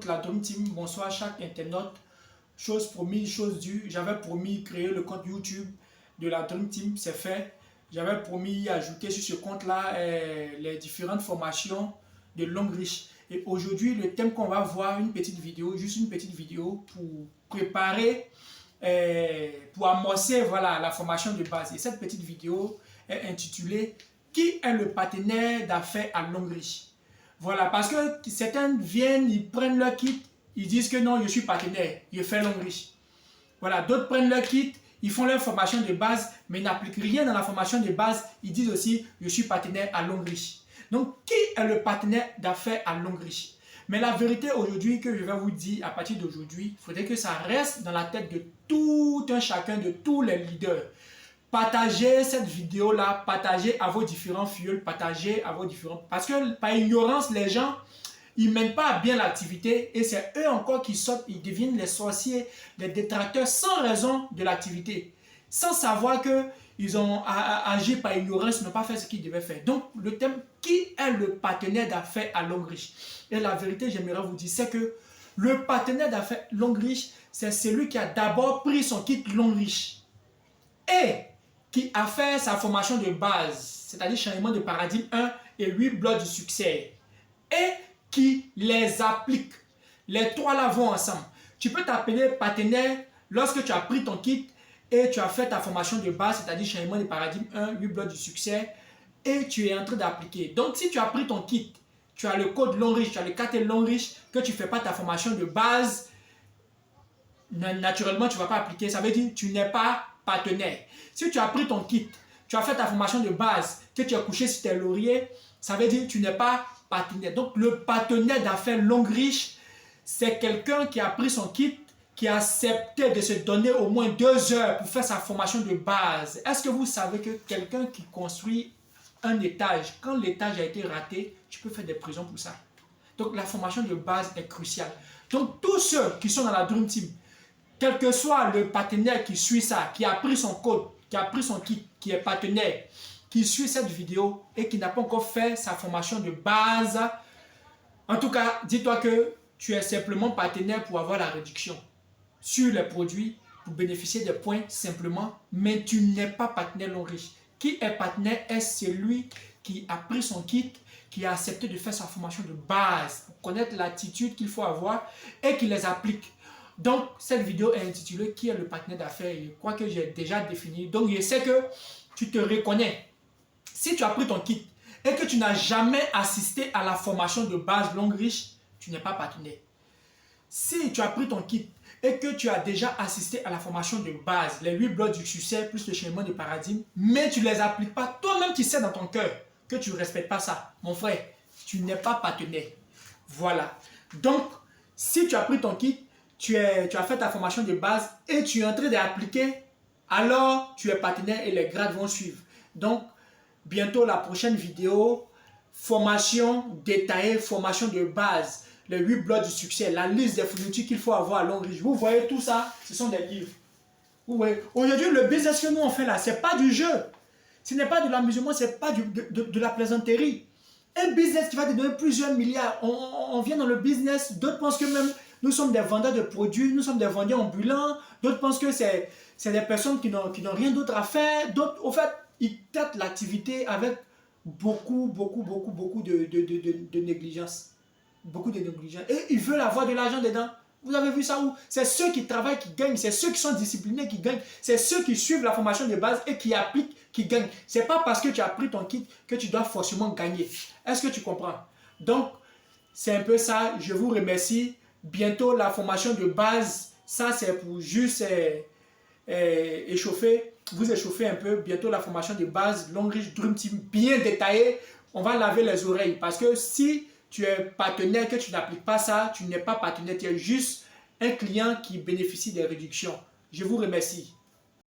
toute la Dream Team, bonsoir à chaque internaute. Chose promise, chose due. J'avais promis créer le compte YouTube de la Dream Team, c'est fait. J'avais promis ajouter sur ce compte-là les différentes formations de Longrich. Et aujourd'hui, le thème qu'on va voir, une petite vidéo, juste une petite vidéo pour préparer, pour amorcer voilà, la formation de base. Et cette petite vidéo est intitulée « Qui est le partenaire d'affaires à Longrich ?» Voilà, parce que certains viennent, ils prennent leur kit, ils disent que non, je suis partenaire, je fais Longrich. Voilà, d'autres prennent leur kit, ils font leur formation de base, mais n'appliquent rien dans la formation de base. Ils disent aussi, je suis partenaire à Longrich. Donc, qui est le partenaire d'affaires à Longrich? Mais la vérité aujourd'hui que je vais vous dire à partir d'aujourd'hui, il faudrait que ça reste dans la tête de tout un chacun, de tous les leaders. Partagez cette vidéo-là, partagez à vos différents fioles, partagez à vos différents... Parce que par ignorance, les gens, ils ne mènent pas bien l'activité et c'est eux encore qui sortent, ils deviennent les sorciers, les détracteurs sans raison de l'activité. Sans savoir qu'ils ont agi par ignorance, n'ont pas fait ce qu'ils devaient faire. Donc, le thème, qui est le partenaire d'affaires à Longrich? Et la vérité, j'aimerais vous dire, c'est que le partenaire d'affaires Longrich, c'est celui qui a d'abord pris son kit Longrich et qui a fait sa formation de base, c'est-à-dire changement de paradigme 1 et 8 blocs du succès, et qui les applique. Les trois là vont ensemble. Tu peux t'appeler partenaire lorsque tu as pris ton kit et tu as fait ta formation de base, c'est-à-dire changement de paradigme 1, 8 blocs du succès, et tu es en train d'appliquer. Donc si tu as pris ton kit, tu as le code Longrich, tu as le cartel Longrich, que tu ne fais pas ta formation de base, naturellement tu ne vas pas appliquer. Ça veut dire que tu n'es pas partenaire. Si tu as pris ton kit, tu as fait ta formation de base, que tu as couché sur tes lauriers, ça veut dire que tu n'es pas partenaire. Donc le partenaire d'affaires Longrich, c'est quelqu'un qui a pris son kit, qui a accepté de se donner au moins 2 heures pour faire sa formation de base. Est-ce que vous savez que quelqu'un qui construit un étage, quand l'étage a été raté, tu peux faire des prisons pour ça. Donc la formation de base est cruciale. Donc tous ceux qui sont dans la Dream Team, quel que soit le partenaire qui suit ça, qui a pris son code, qui a pris son kit, qui est partenaire, qui suit cette vidéo et qui n'a pas encore fait sa formation de base, en tout cas, dis-toi que tu es simplement partenaire pour avoir la réduction sur les produits, pour bénéficier des points simplement, mais tu n'es pas partenaire Longrich. Qui est partenaire est celui qui a pris son kit, qui a accepté de faire sa formation de base, pour connaître l'attitude qu'il faut avoir et qui les applique. Donc, cette vidéo est intitulée « Qui est le partenaire d'affaires ?» Je crois que j'ai déjà défini. Donc, je sais que tu te reconnais. Si tu as pris ton kit et que tu n'as jamais assisté à la formation de base Longrich, tu n'es pas partenaire. Si tu as pris ton kit et que tu as déjà assisté à la formation de base, les 8 blocs du succès plus le changement de paradigme, mais tu ne les appliques pas, toi-même tu sais dans ton cœur que tu ne respectes pas ça, mon frère, tu n'es pas partenaire. Voilà. Donc, si tu as pris ton kit, tu as fait ta formation de base et tu es en train d'appliquer, alors tu es partenaire et les grades vont suivre. Donc, bientôt la prochaine vidéo, formation détaillée, formation de base, les 8 blocs du succès, la liste des fournitures qu'il faut avoir à Longrich. Vous voyez tout ça, ce sont des livres. Vous voyez, aujourd'hui, le business que nous on fait là, ce n'est pas du jeu. Ce n'est pas de l'amusement, ce n'est pas de la plaisanterie. Un business qui va te donner plusieurs milliards. On vient dans le business, d'autres pensent que même nous sommes des vendeurs de produits, nous sommes des vendeurs ambulants, d'autres pensent que c'est des personnes qui n'ont rien d'autre à faire, d'autres, au fait, ils traitent l'activité avec beaucoup de négligence. Beaucoup de négligence. Et ils veulent avoir de l'argent dedans. Vous avez vu ça où? C'est ceux qui travaillent qui gagnent, c'est ceux qui sont disciplinés qui gagnent, c'est ceux qui suivent la formation de base et qui appliquent qui gagnent. Ce n'est pas parce que tu as pris ton kit que tu dois forcément gagner. Est-ce que tu comprends? Donc, c'est un peu ça. Je vous remercie. Bientôt, la formation de base, ça c'est pour juste échauffer, vous échauffer un peu. Bientôt, la formation de base, Longrich Dream Team, bien détaillée. On va laver les oreilles parce que si tu es partenaire, que tu n'appliques pas ça, tu n'es pas partenaire, tu es juste un client qui bénéficie des réductions. Je vous remercie.